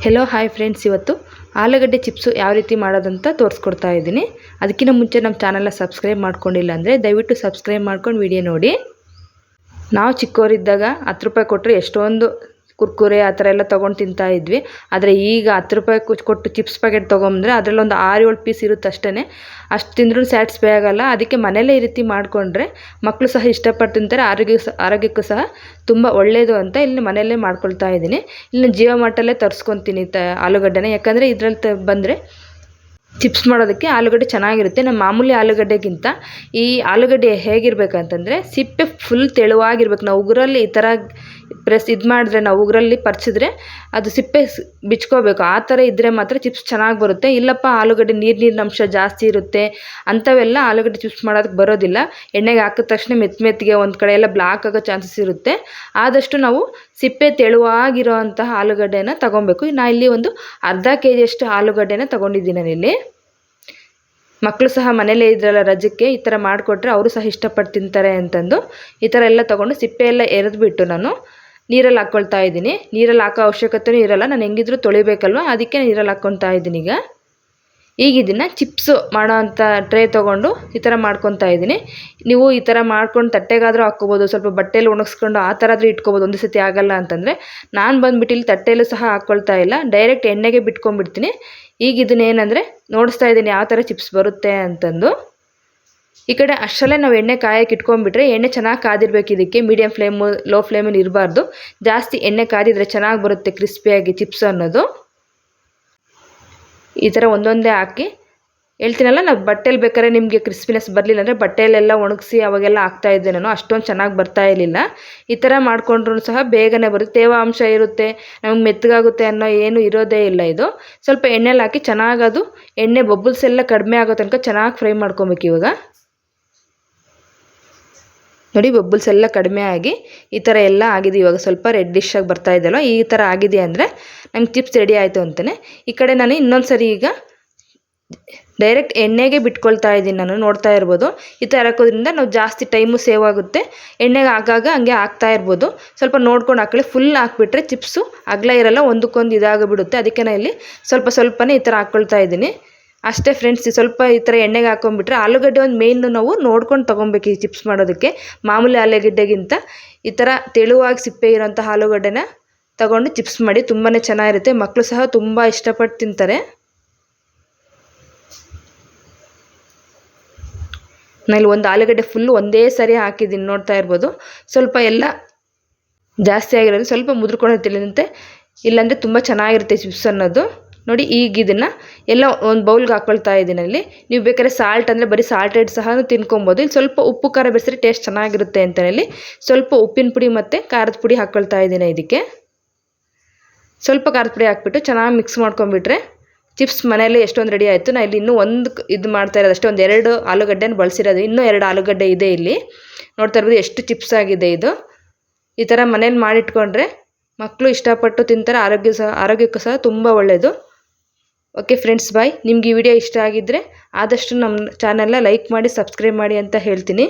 Hello hi friends, ಇವತ್ತು ಆಲೂಗಡ್ಡೆ chips ಯಾವ ರೀತಿ ಮಾಡೋದಂತ ತೋರಿಸ್ಕೊಡ್ತಾ ಇದ್ದೀನಿ. ಅದಕ್ಕಿಂತ ಮುಂಚೆ ನಮ್ಮ ಚಾನಲ್ನ ಸಬ್ಸ್ಕ್ರೈಬ್ ಮಾಡ್ಕೊಂಡಿಲ್ಲ ಅಂದರೆ ದಯವಿಟ್ಟು ಸಬ್ಸ್ಕ್ರೈಬ್ ಮಾಡ್ಕೊಂಡು ವಿಡಿಯೋ ನೋಡಿ. ನಾವು ಚಿಕ್ಕವರಿದ್ದಾಗ 10 ರೂಪಾಯಿ ಕೊಟ್ಟರೆ ಎಷ್ಟೊಂದು ಕುರ್ಕುರೆ ಆ ಥರ ಎಲ್ಲ ತೊಗೊಂಡು ತಿಂತಾ ಇದ್ವಿ. ಆದರೆ ಈಗ 10 ರೂಪಾಯಿ ಕೊಟ್ಟು ಚಿಪ್ಸ್ ಪ್ಯಾಕೆಟ್ ತೊಗೊಂಬಂದರೆ ಅದರಲ್ಲೊಂದು 6-7 ಪೀಸ್ ಇರುತ್ತೆ ಅಷ್ಟೇ. ಅಷ್ಟು ತಿಂದ್ರೂ ಸ್ಯಾಟಿಸ್ಫೈ ಆಗೋಲ್ಲ. ಅದಕ್ಕೆ ಮನೇಲೇ ಈ ರೀತಿ ಮಾಡಿಕೊಂಡ್ರೆ ಮಕ್ಕಳು ಸಹ ಇಷ್ಟಪಟ್ಟು ತಿಂತಾರೆ, ಆರೋಗ್ಯಕ್ಕೂ ಸಹ ತುಂಬ ಒಳ್ಳೆಯದು ಅಂತ ಇಲ್ಲಿ ಮನೆಯಲ್ಲೇ ಮಾಡ್ಕೊಳ್ತಾ ಇದ್ದೀನಿ. ಇಲ್ಲಿ ಜೀವ ಮಟ್ಟಲ್ಲೇ ತರಿಸ್ಕೊತೀನಿ ಆಲೂಗಡ್ಡೆನ, ಯಾಕಂದರೆ ಇದರಲ್ಲಿ ಬಂದರೆ ಚಿಪ್ಸ್ ಮಾಡೋದಕ್ಕೆ ಆಲೂಗಡ್ಡೆ ಚೆನ್ನಾಗಿರುತ್ತೆ. ನಮ್ಮ ಮಾಮೂಲಿ ಆಲೂಗಡ್ಡೆಗಿಂತ ಈ ಆಲೂಗಡ್ಡೆ ಹೇಗಿರ್ಬೇಕಂತಂದರೆ ಸಿಪ್ಪೆ ಫುಲ್ ತೆಳುವಾಗಿರ್ಬೇಕು. ನಾವು ಉಗುರಲ್ಲಿ ಈ ಥರ ಮಾಡಿದ್ರೆ, ನಾವು ಉಗುರಲ್ಲಿ ಪರ್ಚಿದ್ರೆ ಅದು ಸಿಪ್ಪೆ ಬಿಚ್ಕೋಬೇಕು. ಆ ಥರ ಇದ್ದರೆ ಮಾತ್ರ ಚಿಪ್ಸ್ ಚೆನ್ನಾಗಿ ಬರುತ್ತೆ. ಇಲ್ಲಪ್ಪ ಆಲೂಗಡ್ಡೆ ನೀರಿನ ಅಂಶ ಜಾಸ್ತಿ ಇರುತ್ತೆ ಅಂಥವೆಲ್ಲ ಆಲೂಗಡ್ಡೆ ಚಿಪ್ಸ್ ಮಾಡೋದಕ್ಕೆ ಬರೋದಿಲ್ಲ. ಎಣ್ಣೆಗೆ ಹಾಕಿದ ತಕ್ಷಣ ಮೆತ್ತಿಗೆ ಒಂದು ಕಡೆ ಎಲ್ಲ ಬ್ಲಾಕ್ ಆಗೋ ಚಾನ್ಸಸ್ ಇರುತ್ತೆ. ಆದಷ್ಟು ನಾವು ಸಿಪ್ಪೆ ತೆಳುವಾಗಿರೋ ಅಂತಹ ಆಲೂಗಡ್ಡೆನ ತೊಗೊಬೇಕು. ನಾನು ಇಲ್ಲಿ ಒಂದು ಅರ್ಧ kg ಆಲೂಗಡ್ಡೆನ ತೊಗೊಂಡಿದ್ದೀನಿ. ನಾನಿಲ್ಲಿ ಮಕ್ಕಳು ಸಹ ಮನೇಲೇ ಇದ್ರಲ್ಲ ರಜಕ್ಕೆ ಈ ಥರ ಮಾಡಿಕೊಟ್ರೆ ಅವರು ಸಹ ಇಷ್ಟಪಟ್ಟು ತಿಂತಾರೆ ಅಂತಂದು ಈ ಥರ ಎಲ್ಲ ತೊಗೊಂಡು ಸಿಪ್ಪೆ ಎಲ್ಲ ಎರೆದ್ಬಿಟ್ಟು ನಾನು ನೀರಲ್ಲಿ ಹಾಕ್ಕೊಳ್ತಾ ಇದ್ದೀನಿ. ನೀರಲ್ಲಿ ಹಾಕೋ ಅವಶ್ಯಕತೆಯೂ ಇರಲ್ಲ, ನಾನು ಹೆಂಗಿದ್ರೂ ತೊಳಿಬೇಕಲ್ವ, ಅದಕ್ಕೆ ನೀರಲ್ಲಿ ಹಾಕ್ಕೊತಾ ಇದ್ದೀನಿ. ಈಗ ಇದನ್ನು ಚಿಪ್ಸು ಮಾಡೋ ಅಂಥ ಟ್ರೇ ತೊಗೊಂಡು ಈ ಥರ ಮಾಡ್ಕೊತಾ ಇದ್ದೀನಿ. ನೀವು ಈ ಥರ ಮಾಡ್ಕೊಂಡು ತಟ್ಟೆಗಾದರೂ ಹಾಕ್ಕೋಬೋದು, ಸ್ವಲ್ಪ ಬಟ್ಟೆಯಲ್ಲಿ ಒಣಗಿಸ್ಕೊಂಡು ಆ ಥರ ಆದರೂ ಇಟ್ಕೋಬೋದು. ಒಂದು ಸತಿ ಆಗಲ್ಲ ಅಂತಂದರೆ ನಾನು ಬಂದುಬಿಟ್ಟು ಇಲ್ಲಿ ತಟ್ಟೆಯಲ್ಲೂ ಸಹ ಹಾಕ್ಕೊಳ್ತಾ ಇಲ್ಲ, ಡೈರೆಕ್ಟ್ ಎಣ್ಣೆಗೆ ಬಿಟ್ಕೊಂಡ್ಬಿಡ್ತೀನಿ. ಈಗ ಇದನ್ನೇನೆಂದರೆ ನೋಡಿಸ್ತಾ ಇದ್ದೀನಿ ಯಾವ ಥರ ಚಿಪ್ಸ್ ಬರುತ್ತೆ ಅಂತಂದು. ಈ ಕಡೆ ಅಷ್ಟರಲ್ಲೇ ನಾವು ಎಣ್ಣೆ ಕಾಯಕ್ಕೆ ಇಟ್ಕೊಂಡ್ಬಿಟ್ರೆ ಎಣ್ಣೆ ಚೆನ್ನಾಗಿ ಕಾದಿರಬೇಕು. ಇದಕ್ಕೆ ಮೀಡಿಯಮ್ ಫ್ಲೇಮು ಲೋ ಫ್ಲೇಮಲ್ಲಿ ಇರಬಾರ್ದು. ಜಾಸ್ತಿ ಎಣ್ಣೆ ಕಾದಿದ್ರೆ ಚೆನ್ನಾಗಿ ಬರುತ್ತೆ ಕ್ರಿಸ್ಪಿಯಾಗಿ ಚಿಪ್ಸ್ ಅನ್ನೋದು. ಈ ಥರ ಒಂದೊಂದೇ ಹಾಕಿ ಹೇಳ್ತೀನಲ್ಲ, ನಾವು ಬಟ್ಟೆಯಲ್ಲಿ ಬೇಕಾದ್ರೆ ನಿಮಗೆ ಕ್ರಿಸ್ಪಿನೆಸ್ ಬರಲಿಲ್ಲ ಅಂದರೆ ಬಟ್ಟೆಯಲ್ಲೆಲ್ಲ ಒಣಗಿಸಿ ಅವಾಗೆಲ್ಲ ಹಾಕ್ತಾಯಿದ್ದೆ ನಾನು, ಅಷ್ಟೊಂದು ಚೆನ್ನಾಗಿ ಬರ್ತಾ ಇರಲಿಲ್ಲ. ಈ ಥರ ಮಾಡಿಕೊಂಡ್ರೂ ಸಹ ಬೇಗನೆ ಬರುತ್ತೆ. ತೇವಾಂಶ ಇರುತ್ತೆ, ನಮಗೆ ಮೆತ್ತಗಾಗುತ್ತೆ ಅನ್ನೋ ಏನು ಇರೋದೇ ಇಲ್ಲ. ಇದು ಸ್ವಲ್ಪ ಎಣ್ಣೆಲಿ ಹಾಕಿ ಚೆನ್ನಾಗಿ ಅದು ಎಣ್ಣೆ ಬಬಲ್ಸ್ ಎಲ್ಲ ಕಡಿಮೆ ಆಗೋ ತನಕ ಚೆನ್ನಾಗಿ ಫ್ರೈ ಮಾಡ್ಕೊಬೇಕು. ಇವಾಗ ನೋಡಿ, ಬಬಲ್ಸ್ ಎಲ್ಲ ಕಡಿಮೆ ಆಗಿ ಈ ಥರ ಎಲ್ಲ ಆಗಿದೆ. ಇವಾಗ ಸ್ವಲ್ಪ ರೆಡ್ಡಿಶ್ ಆಗಿ ಬರ್ತಾ ಇದೆಯಲ್ಲ, ಈ ಥರ ಆಗಿದೆ ಅಂದರೆ ನಮ್ಗೆ ಚಿಪ್ಸ್ ರೆಡಿ ಆಯಿತು ಅಂತಲೇ. ಈ ಕಡೆ ನಾನು ಇನ್ನೊಂದು ಸರಿ ಈಗ ಡೈರೆಕ್ಟ್ ಎಣ್ಣೆಗೆ ಬಿಟ್ಕೊಳ್ತಾ ಇದ್ದೀನಿ. ನಾನು ನೋಡ್ತಾ ಇರ್ಬೋದು, ಈ ಥರ ಹಾಕೋದ್ರಿಂದ ನಾವು ಜಾಸ್ತಿ ಟೈಮು ಸೇವ್ ಆಗುತ್ತೆ. ಎಣ್ಣೆಗೆ ಆಗಾಗ ಹಂಗೆ ಹಾಕ್ತಾ ಇರ್ಬೋದು. ಸ್ವಲ್ಪ ನೋಡ್ಕೊಂಡು ಹಾಕೊಳ್ಳಿ. ಫುಲ್ ಹಾಕ್ಬಿಟ್ರೆ ಚಿಪ್ಸು ಅಗಲ ಇರಲ್ಲ, ಒಂದಕ್ಕೊಂದು ಇದಾಗಿಬಿಡುತ್ತೆ. ಅದಕ್ಕೆ ನಾನು ಇಲ್ಲಿ ಸ್ವಲ್ಪನೇ ಈ ಥರ ಹಾಕ್ಕೊಳ್ತಾ ಇದ್ದೀನಿ ಅಷ್ಟೇ ಫ್ರೆಂಡ್ಸ್. ಸ್ವಲ್ಪ ಈ ಥರ ಎಣ್ಣೆಗೆ ಹಾಕೊಂಡ್ಬಿಟ್ರೆ ಆಲೂಗಡ್ಡೆ ಒಂದು ಮೇಯ್ನು ನಾವು ನೋಡ್ಕೊಂಡು ತೊಗೊಬೇಕು ಈ ಚಿಪ್ಸ್ ಮಾಡೋದಕ್ಕೆ. ಮಾಮೂಲಿ ಆಲೂಗಡ್ಡೆಗಿಂತ ಈ ಥರ ತೆಳುವಾಗಿ ಸಿಪ್ಪೆ ಇರೋಂಥ ಆಲೂಗಡ್ಡೆನ ತಗೊಂಡು ಚಿಪ್ಸ್ ಮಾಡಿ, ತುಂಬಾ ಚೆನ್ನಾಗಿರುತ್ತೆ. ಮಕ್ಕಳು ಸಹ ತುಂಬ ಇಷ್ಟಪಟ್ಟು ತಿಂತಾರೆ. ನಾನು ಒಂದು ಆಲೂಗಡ್ಡೆ ಫುಲ್ಲು ಒಂದೇ ಸರಿ ಹಾಕಿದ್ದೀನಿ, ನೋಡ್ತಾ ಇರ್ಬೋದು. ಸ್ವಲ್ಪ ಎಲ್ಲ ಜಾಸ್ತಿ ಆಗಿರೋದು ಸ್ವಲ್ಪ ಮುದ್ರಕೊಂಡಿರ್ತಿಲ್ಲಂತೆ, ಇಲ್ಲಾಂದರೆ ತುಂಬ ಚೆನ್ನಾಗಿರುತ್ತೆ ಚಿಪ್ಸ್ ಅನ್ನೋದು. ನೋಡಿ, ಈಗ ಇದನ್ನು ಎಲ್ಲ ಒಂದು ಬೌಲ್ಗೆ ಹಾಕ್ಕೊಳ್ತಾ ಇದ್ದೀನಿ. ಅಲ್ಲಿ ನೀವು ಬೇಕಾದ್ರೆ ಸಾಲ್ಟ್ ಅಂದರೆ ಬರೀ ಸಾಲ್ಟೆಡ್ ಸಹ ತಿನ್ಕೊಬೋದು. ಇಲ್ಲಿ ಸ್ವಲ್ಪ ಉಪ್ಪು ಖಾರ ಬೆರೆಸಿದ್ರೆ ಟೇಸ್ಟ್ ಚೆನ್ನಾಗಿರುತ್ತೆ ಅಂತ ಹೇಳಿ ಸ್ವಲ್ಪ ಉಪ್ಪಿನ ಪುಡಿ ಮತ್ತು ಖಾರದ ಪುಡಿ ಹಾಕ್ಕೊಳ್ತಾ ಇದ್ದೀನಿ. ಇದಕ್ಕೆ ಸ್ವಲ್ಪ ಖಾರದ ಪುಡಿ ಹಾಕ್ಬಿಟ್ಟು ಚೆನ್ನಾಗಿ ಮಿಕ್ಸ್ ಮಾಡ್ಕೊಂಬಿಟ್ರೆ ಚಿಪ್ಸ್ ಮನೆಯಲ್ಲೇ ಎಷ್ಟೊಂದು ರೆಡಿ ಆಯಿತು. ನಾನು ಇಲ್ಲಿ ಇನ್ನೂ ಒಂದು ಇದು ಮಾಡ್ತಾ ಇರೋದು ಅಷ್ಟೇ, ಒಂದು 2 ಆಲೂಗಡ್ಡೆನ ಬಳಸಿರೋದು, ಇನ್ನೂ 2 ಆಲೂಗಡ್ಡೆ ಇದೆ ಇಲ್ಲಿ. ನೋಡ್ತಾ ಇರ್ಬೋದು ಎಷ್ಟು ಚಿಪ್ಸ್ ಆಗಿದೆ ಇದು. ಈ ಥರ ಮನೇಲಿ ಮಾಡಿಟ್ಕೊಂಡ್ರೆ ಮಕ್ಕಳು ಇಷ್ಟಪಟ್ಟು ತಿಂತಾರೆ, ಆರೋಗ್ಯಕ್ಕೂ ಸಹ ತುಂಬ ಒಳ್ಳೆಯದು. ಓಕೆ ಫ್ರೆಂಡ್ಸ್, ಬಾಯ್. ನಿಮ್ಗೆ ಈ ವಿಡಿಯೋ ಇಷ್ಟ ಆಗಿದ್ದರೆ ಆದಷ್ಟು ನಮ್ಮ ಚಾನಲ್ನ ಲೈಕ್ ಮಾಡಿ, ಸಬ್ಸ್ಕ್ರೈಬ್ ಮಾಡಿ ಅಂತ ಹೇಳ್ತೀನಿ.